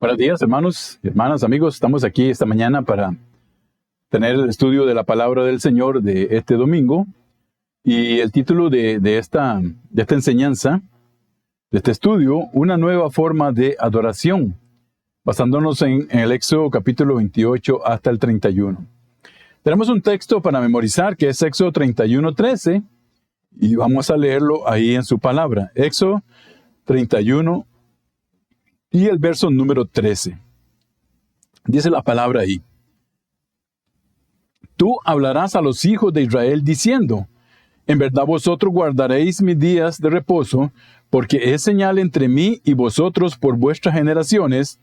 Buenos días, hermanos y hermanas, amigos. Estamos aquí esta mañana para tener el estudio de la palabra del Señor de este domingo. Y el título de esta enseñanza, de este estudio, una nueva forma de adoración, basándonos en el Éxodo capítulo 28 hasta el 31. Tenemos un texto para memorizar que es Éxodo 31:13 y vamos a leerlo ahí en su palabra. Éxodo 31 y el verso número 13. Dice la palabra ahí: Tú hablarás a los hijos de Israel diciendo: En verdad vosotros guardaréis mis días de reposo, porque es señal entre mí y vosotros por vuestras generaciones,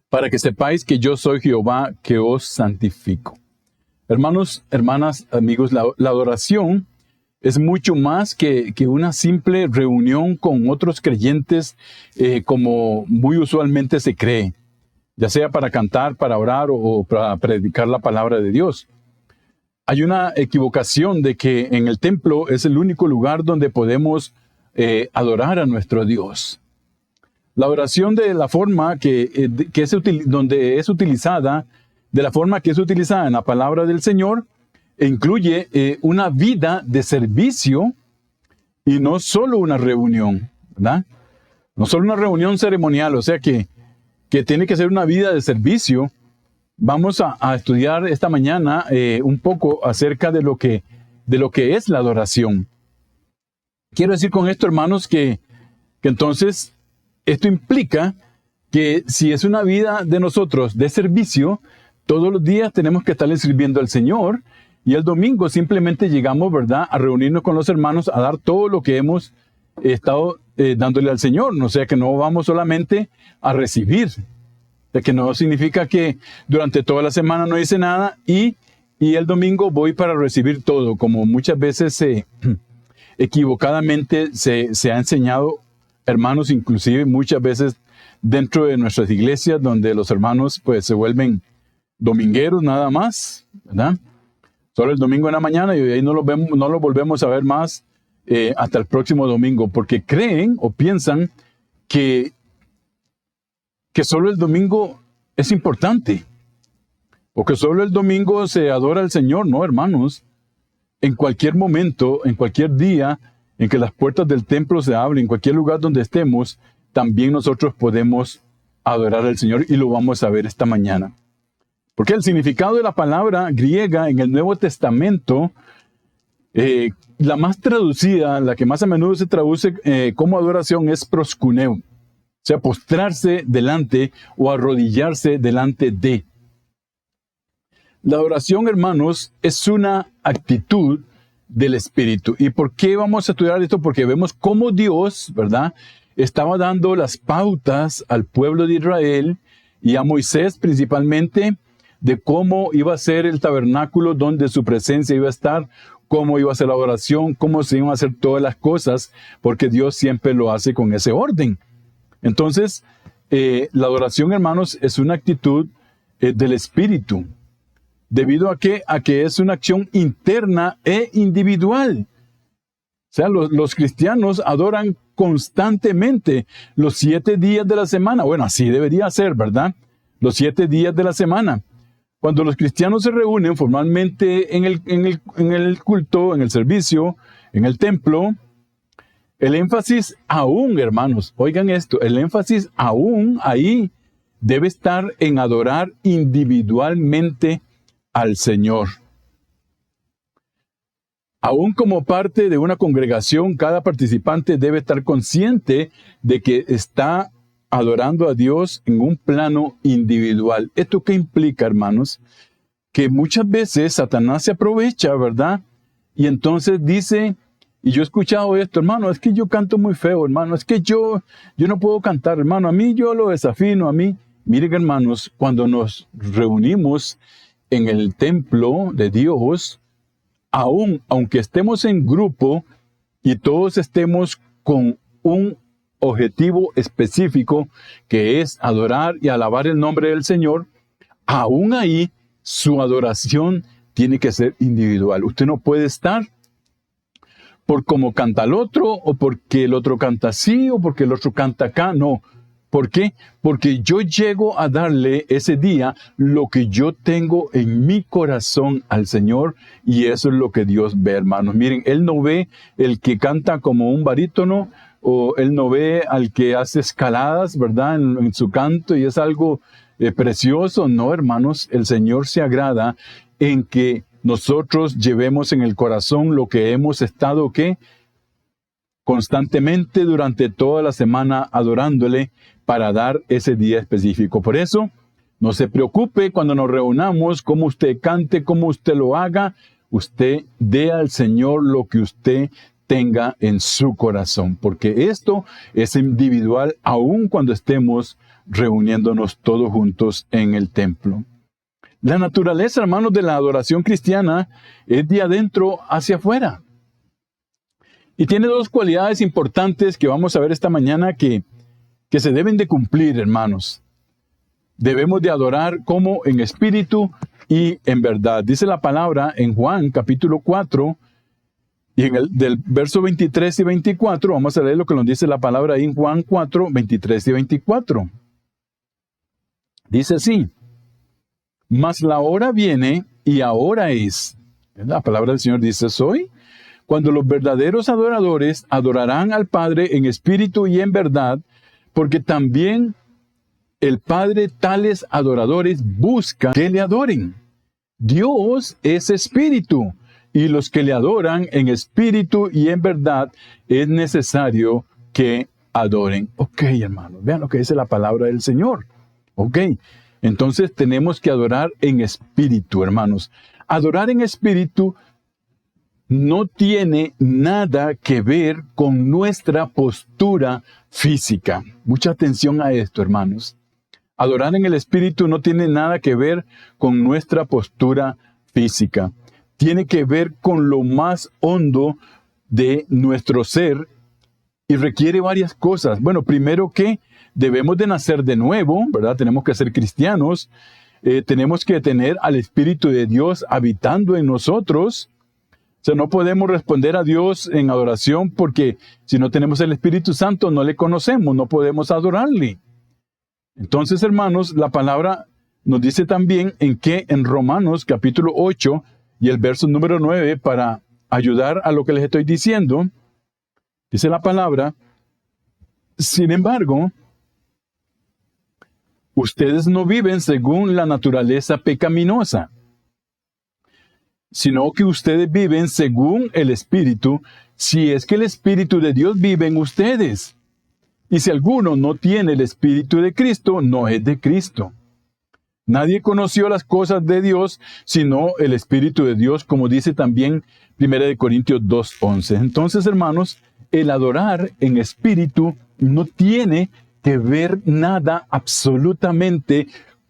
para que sepáis que yo soy Jehová que os santifico. Hermanos, hermanas, amigos, la adoración es mucho más que una simple reunión con otros creyentes, como muy usualmente se cree, ya sea para cantar, para orar o para predicar la palabra de Dios. Hay una equivocación de que en el templo es el único lugar donde podemos adorar a nuestro Dios. La oración de la forma donde es utilizada, de la forma que es utilizada en la palabra del Señor, incluye una vida de servicio y no solo una reunión, ¿verdad? No solo una reunión ceremonial, o sea que tiene que ser una vida de servicio. Vamos a estudiar esta mañana un poco acerca de lo que es la adoración. Quiero decir con esto, hermanos, que entonces esto implica que si es una vida de nosotros de servicio, todos los días tenemos que estarle sirviendo al Señor. Y el domingo simplemente llegamos, ¿verdad?, a reunirnos con los hermanos, a dar todo lo que hemos estado dándole al Señor. O sea que no vamos solamente a recibir. O sea que no significa que durante toda la semana no hice nada y el domingo voy para recibir todo, como muchas veces equivocadamente se ha enseñado, hermanos, inclusive muchas veces dentro de nuestras iglesias, donde los hermanos pues se vuelven domingueros nada más, ¿verdad? Solo el domingo en la mañana y ahí no lo volvemos a ver más hasta el próximo domingo, porque creen o piensan que solo el domingo es importante, o que solo el domingo se adora al Señor. No, hermanos, en cualquier momento, en cualquier día en que las puertas del templo se abren, en cualquier lugar donde estemos, también nosotros podemos adorar al Señor y lo vamos a ver esta mañana. Porque el significado de la palabra griega en el Nuevo Testamento, la más traducida, la que más a menudo se traduce como adoración, es proskuneo. O sea, postrarse delante o arrodillarse delante de. La adoración, hermanos, es una actitud del Espíritu. ¿Y por qué vamos a estudiar esto? Porque vemos cómo Dios, ¿verdad?, estaba dando las pautas al pueblo de Israel y a Moisés principalmente, de cómo iba a ser el tabernáculo donde su presencia iba a estar, cómo iba a ser la adoración, cómo se iban a hacer todas las cosas, porque Dios siempre lo hace con ese orden. Entonces, la adoración, hermanos, es una actitud del Espíritu, debido a que es una acción interna e individual. O sea, los cristianos adoran constantemente los 7 días de la semana. Bueno, así debería ser, ¿verdad? Los 7 días de la semana. Cuando los cristianos se reúnen formalmente en el culto, en el servicio, en el templo, el énfasis aún, hermanos, oigan esto, el énfasis aún ahí debe estar en adorar individualmente al Señor. Aún como parte de una congregación, cada participante debe estar consciente de que está adorando a Dios en un plano individual. ¿Esto qué implica, hermanos? Que muchas veces Satanás se aprovecha, ¿verdad? Y entonces dice, y yo he escuchado esto, hermano, es que yo canto muy feo, hermano, es que yo no puedo cantar, hermano, a mí yo lo desafino, a mí. Miren, hermanos, cuando nos reunimos en el templo de Dios, aunque estemos en grupo y todos estemos con un objetivo específico, que es adorar y alabar el nombre del Señor, aún ahí su adoración tiene que ser individual. Usted no puede estar por cómo canta el otro, o porque el otro canta así, o porque el otro canta acá. No, ¿Por qué? Porque yo llego a darle ese día lo que yo tengo en mi corazón al Señor, y eso es lo que Dios ve, hermanos. Miren, Él no ve el que canta como un barítono, o Él no ve al que hace escaladas, ¿verdad?, en su canto, y es algo precioso. No, hermanos, el Señor se agrada en que nosotros llevemos en el corazón lo que hemos estado, ¿qué?, constantemente durante toda la semana adorándole, para dar ese día específico. Por eso, no se preocupe cuando nos reunamos, cómo usted cante, cómo usted lo haga. Usted dé al Señor lo que usted tenga en su corazón, porque esto es individual, aun cuando estemos reuniéndonos todos juntos en el templo. La naturaleza, hermanos, de la adoración cristiana es de adentro hacia afuera. Y tiene dos cualidades importantes que vamos a ver esta mañana que se deben de cumplir, hermanos. Debemos de adorar como en espíritu y en verdad. Dice la palabra en Juan capítulo 4, y del verso 23 y 24, vamos a leer lo que nos dice la palabra ahí en Juan 4, 23 y 24. Dice así: mas la hora viene y ahora es. La palabra del Señor dice: soy. Cuando los verdaderos adoradores adorarán al Padre en espíritu y en verdad, porque también el Padre tales adoradores busca que le adoren. Dios es espíritu, y los que le adoran en espíritu y en verdad es necesario que adoren. Ok, hermanos, vean lo que dice la palabra del Señor. Ok, entonces tenemos que adorar en espíritu, hermanos. Adorar en espíritu no tiene nada que ver con nuestra postura física. Mucha atención a esto, hermanos. Adorar en el Espíritu no tiene nada que ver con nuestra postura física. Tiene que ver con lo más hondo de nuestro ser y requiere varias cosas. Bueno, primero que debemos de nacer de nuevo, ¿verdad? Tenemos que ser cristianos. Tenemos que tener al Espíritu de Dios habitando en nosotros. O sea, no podemos responder a Dios en adoración porque si no tenemos el Espíritu Santo no le conocemos, no podemos adorarle. Entonces, hermanos, la palabra nos dice también en Romanos capítulo 8 y el verso número 9, para ayudar a lo que les estoy diciendo, dice la palabra: sin embargo, ustedes no viven según la naturaleza pecaminosa, sino que ustedes viven según el Espíritu, si es que el Espíritu de Dios vive en ustedes. Y si alguno no tiene el Espíritu de Cristo, no es de Cristo. Nadie conoció las cosas de Dios, sino el Espíritu de Dios, como dice también 1 Corintios 2:11. Entonces, hermanos, el adorar en espíritu no tiene que ver nada absolutamente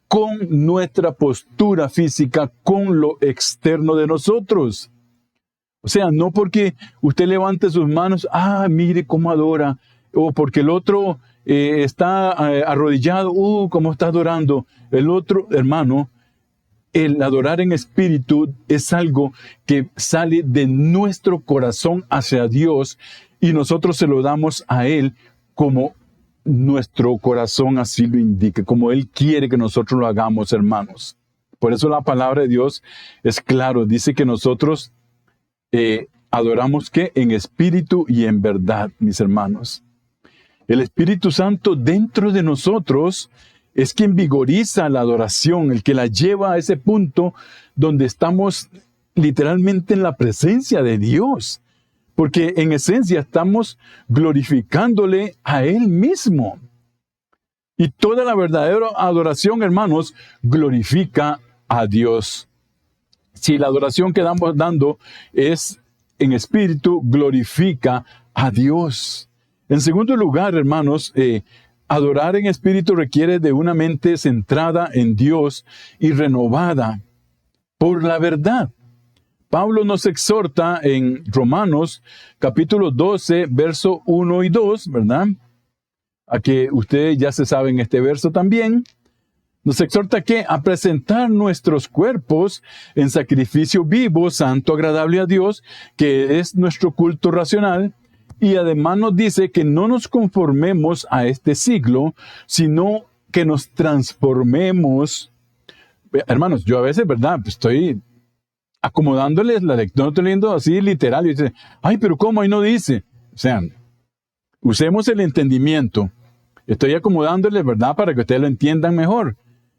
con nuestra postura física, con lo externo de nosotros. O sea, no porque usted levante sus manos, mire cómo adora, o porque el otro está arrodillado, cómo está adorando. El otro, hermano, el adorar en espíritu es algo que sale de nuestro corazón hacia Dios, y nosotros se lo damos a Él como nuestro corazón así lo indica, como Él quiere que nosotros lo hagamos, hermanos. Por eso la palabra de Dios es claro, dice que nosotros adoramos ¿qué? En espíritu y en verdad, mis hermanos. El Espíritu Santo dentro de nosotros es quien vigoriza la adoración, el que la lleva a ese punto donde estamos literalmente en la presencia de Dios. Porque en esencia estamos glorificándole a Él mismo. Y toda la verdadera adoración, hermanos, glorifica a Dios. Si la adoración que estamos dando es en espíritu, glorifica a Dios. En segundo lugar, hermanos, adorar en espíritu requiere de una mente centrada en Dios y renovada por la verdad. Pablo nos exhorta en Romanos capítulo 12, verso 1 y 2, ¿verdad? A que ustedes ya se saben este verso también. Nos exhorta a presentar nuestros cuerpos en sacrificio vivo, santo, agradable a Dios, que es nuestro culto racional. Y además nos dice que no nos conformemos a este siglo, sino que nos transformemos. Hermanos, yo a veces, ¿verdad? Estoy acomodándoles la lectura, no estoy leyendo así literal, y dice, ay, pero ¿cómo? Ahí no dice. O sea, usemos el entendimiento. Estoy acomodándoles, ¿verdad? Para que ustedes lo entiendan mejor.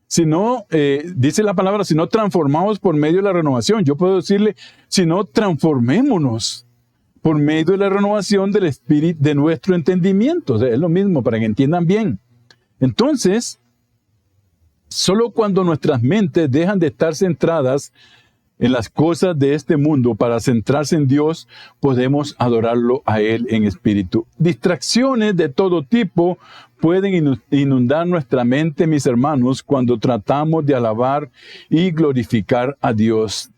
Si no, dice la palabra, si no transformamos por medio de la renovación. Yo puedo decirle, si no, transformémonos por medio de la renovación del espíritu, de nuestro entendimiento. O sea, es lo mismo, para que entiendan bien. Entonces, solo cuando nuestras mentes dejan de estar centradas en las cosas de este mundo para centrarse en Dios, podemos adorarlo a Él en espíritu. Distracciones de todo tipo pueden inundar nuestra mente, mis hermanos, cuando tratamos de alabar y glorificar a Dios,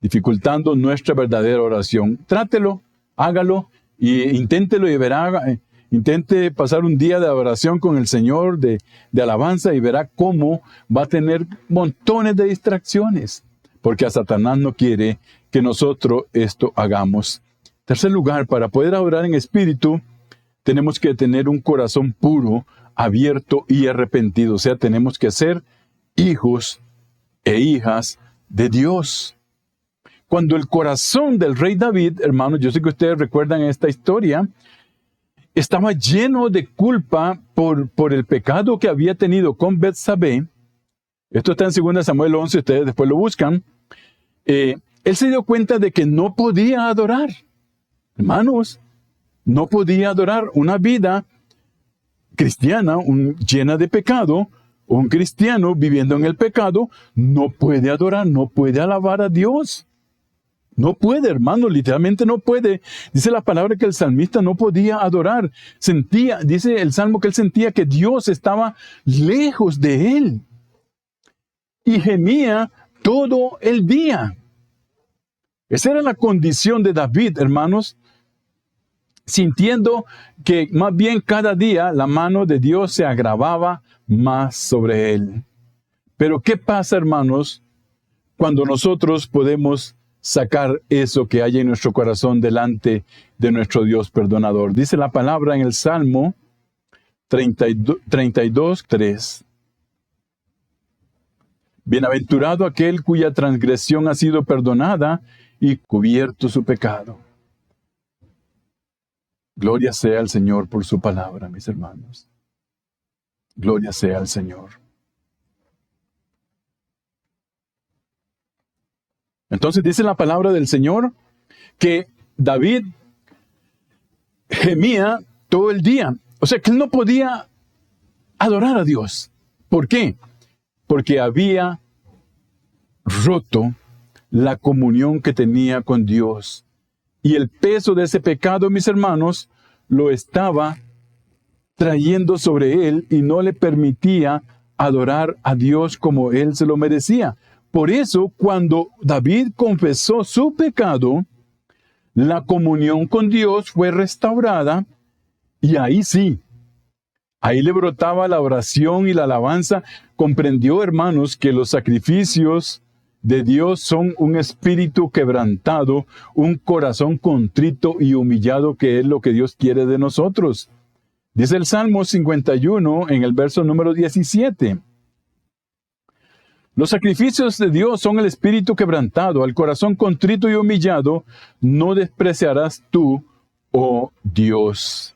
dificultando nuestra verdadera oración. Trátelo, hágalo e inténtelo y verá. Intente pasar un día de adoración con el Señor, de alabanza, y verá cómo va a tener montones de distracciones, porque a Satanás no quiere que nosotros esto hagamos. Tercer lugar, para poder adorar en espíritu, tenemos que tener un corazón puro, abierto y arrepentido. O sea, tenemos que ser hijos e hijas de Dios. Cuando el corazón del rey David, hermanos, yo sé que ustedes recuerdan esta historia, estaba lleno de culpa por el pecado que había tenido con Betsabé. Esto está en 2 Samuel 11, ustedes después lo buscan. Él se dio cuenta de que no podía adorar. Hermanos, no podía adorar. Una vida cristiana llena de pecado, un cristiano viviendo en el pecado, no puede adorar, no puede alabar a Dios. No puede, hermano, literalmente no puede. Dice la palabra que el salmista no podía adorar. Dice el salmo que él sentía que Dios estaba lejos de él. Y gemía todo el día. Esa era la condición de David, hermanos, sintiendo que más bien cada día la mano de Dios se agravaba más sobre él. Pero ¿qué pasa, hermanos, cuando nosotros podemos sacar eso que hay en nuestro corazón delante de nuestro Dios perdonador? Dice la palabra en el Salmo 32:3. Bienaventurado aquel cuya transgresión ha sido perdonada y cubierto su pecado. Gloria sea al Señor por su palabra, mis hermanos. Gloria sea al Señor. Entonces dice la palabra del Señor que David gemía todo el día. O sea que él no podía adorar a Dios. ¿Por qué? Porque había roto la comunión que tenía con Dios. Y el peso de ese pecado, mis hermanos, lo estaba trayendo sobre él y no le permitía adorar a Dios como él se lo merecía. Por eso, cuando David confesó su pecado, la comunión con Dios fue restaurada y ahí sí, ahí le brotaba la oración y la alabanza. Comprendió, hermanos, que los sacrificios de Dios son un espíritu quebrantado, un corazón contrito y humillado, que es lo que Dios quiere de nosotros. Dice el Salmo 51 en el verso número 17. Los sacrificios de Dios son el espíritu quebrantado, al corazón contrito y humillado, no despreciarás tú, oh Dios.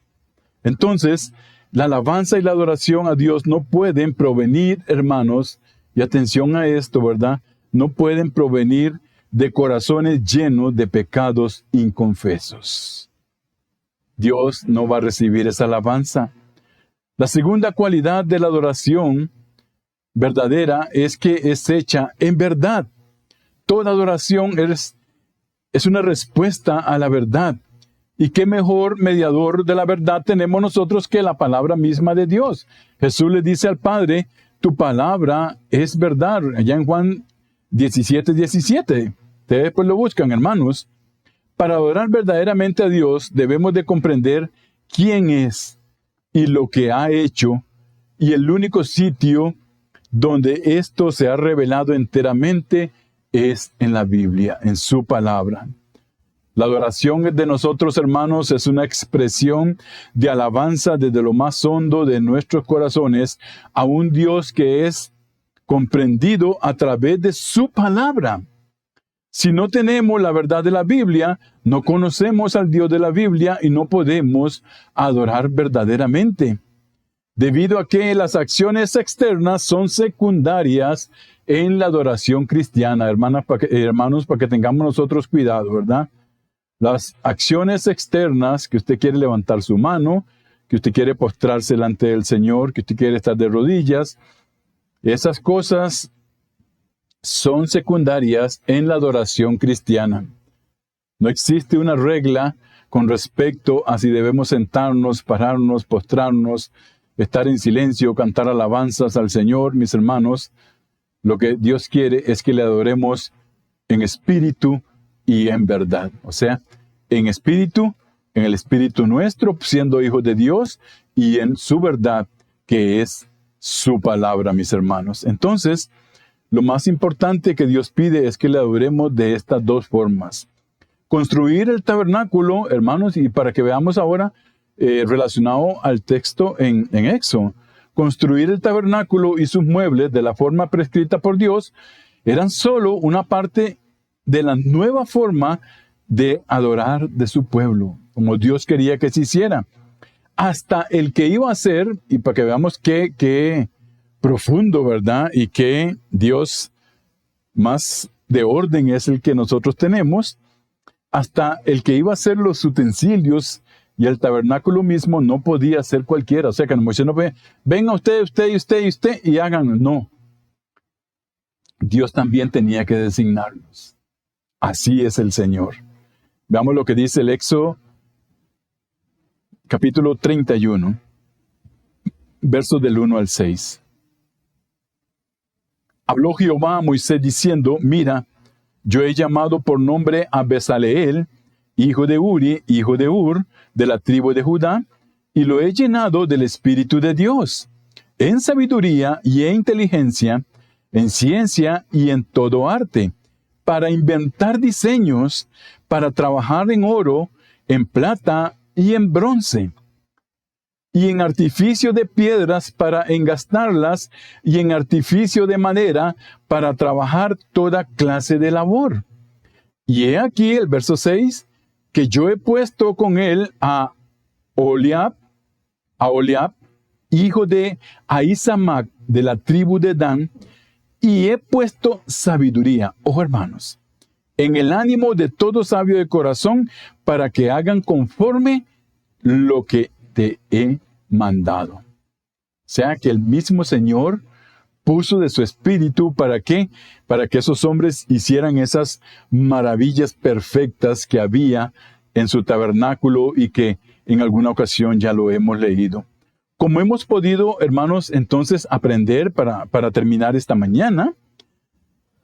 Entonces, la alabanza y la adoración a Dios no pueden provenir, hermanos, y atención a esto, ¿verdad? No pueden provenir de corazones llenos de pecados inconfesos. Dios no va a recibir esa alabanza. La segunda cualidad de la adoración verdadera es que es hecha en verdad. Toda adoración es una respuesta a la verdad. ¿Y qué mejor mediador de la verdad tenemos nosotros que la palabra misma de Dios? Jesús le dice al Padre, tu palabra es verdad. Allá en Juan 17:17. Ustedes después lo buscan, hermanos. Para adorar verdaderamente a Dios debemos de comprender quién es y lo que ha hecho, y el único sitio donde esto se ha revelado enteramente es en la Biblia, en su palabra. La adoración de nosotros, hermanos, es una expresión de alabanza desde lo más hondo de nuestros corazones a un Dios que es comprendido a través de su palabra. Si no tenemos la verdad de la Biblia, no conocemos al Dios de la Biblia y no podemos adorar verdaderamente. Debido a que las acciones externas son secundarias en la adoración cristiana, hermanos, para que tengamos nosotros cuidado, ¿verdad? Las acciones externas, que usted quiere levantar su mano, que usted quiere postrarse delante del Señor, que usted quiere estar de rodillas, esas cosas son secundarias en la adoración cristiana. No existe una regla con respecto a si debemos sentarnos, pararnos, postrarnos, estar en silencio, cantar alabanzas al Señor, mis hermanos. Lo que Dios quiere es que le adoremos en espíritu y en verdad. O sea, en espíritu, en el espíritu nuestro, siendo hijos de Dios, y en su verdad, que es su palabra, mis hermanos. Entonces, lo más importante que Dios pide es que le adoremos de estas dos formas. Construir el tabernáculo, hermanos, y para que veamos ahora, relacionado al texto en Éxodo, construir el tabernáculo y sus muebles de la forma prescrita por Dios eran solo una parte de la nueva forma de adorar de su pueblo, como Dios quería que se hiciera. Hasta el que iba a ser, y para que veamos qué profundo, ¿verdad? Y qué Dios más de orden es el que nosotros tenemos, hasta el que iba a hacer los utensilios y el tabernáculo mismo no podía ser cualquiera. O sea, que Moisés no ve, venga usted y hagan. No. Dios también tenía que designarlos. Así es el Señor. Veamos lo que dice el Éxodo, capítulo 31, versos del 1 al 6. Habló Jehová a Moisés diciendo, mira, yo he llamado por nombre a Bezaleel, hijo de Uri, hijo de Ur, de la tribu de Judá, y lo he llenado del Espíritu de Dios, en sabiduría y en inteligencia, en ciencia y en todo arte, para inventar diseños, para trabajar en oro, en plata y en bronce, y en artificio de piedras para engastarlas, y en artificio de madera para trabajar toda clase de labor. Y he aquí el verso 6, que yo he puesto con él a Oholiab, hijo de Ahisamac, de la tribu de Dan, y he puesto sabiduría, ojo hermanos, en el ánimo de todo sabio de corazón, para que hagan conforme lo que te he mandado. O sea que el mismo Señor puso de su espíritu para que esos hombres hicieran esas maravillas perfectas que había en su tabernáculo y que en alguna ocasión ya lo hemos leído. Como hemos podido, hermanos, entonces aprender para terminar esta mañana,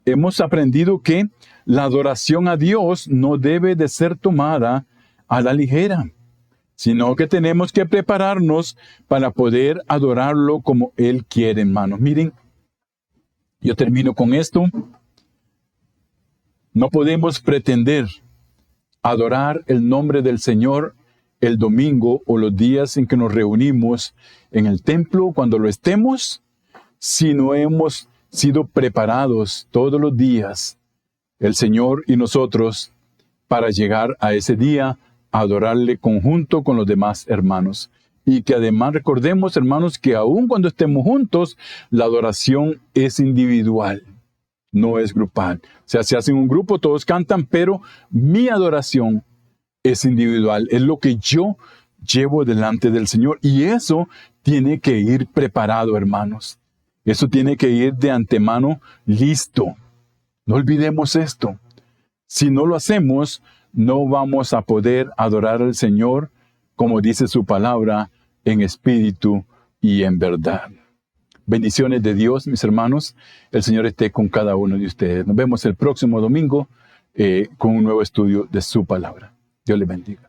hemos aprendido que la adoración a Dios no debe de ser tomada a la ligera, sino que tenemos que prepararnos para poder adorarlo como Él quiere, hermanos. Miren, yo termino con esto. No podemos pretender adorar el nombre del Señor el domingo o los días en que nos reunimos en el templo, cuando lo estemos, si no hemos sido preparados todos los días, el Señor y nosotros, para llegar a ese día, a adorarle conjunto con los demás hermanos. Y que además recordemos, hermanos, que aun cuando estemos juntos, la adoración es individual, no es grupal. O sea, se hacen un grupo, todos cantan, pero mi adoración es individual, es lo que yo llevo delante del Señor. Y eso tiene que ir preparado, hermanos. Eso tiene que ir de antemano listo. No olvidemos esto. Si no lo hacemos, no vamos a poder adorar al Señor, como dice su palabra, en espíritu y en verdad. Bendiciones de Dios, mis hermanos. El Señor esté con cada uno de ustedes. Nos vemos el próximo domingo con un nuevo estudio de su palabra. Dios les bendiga.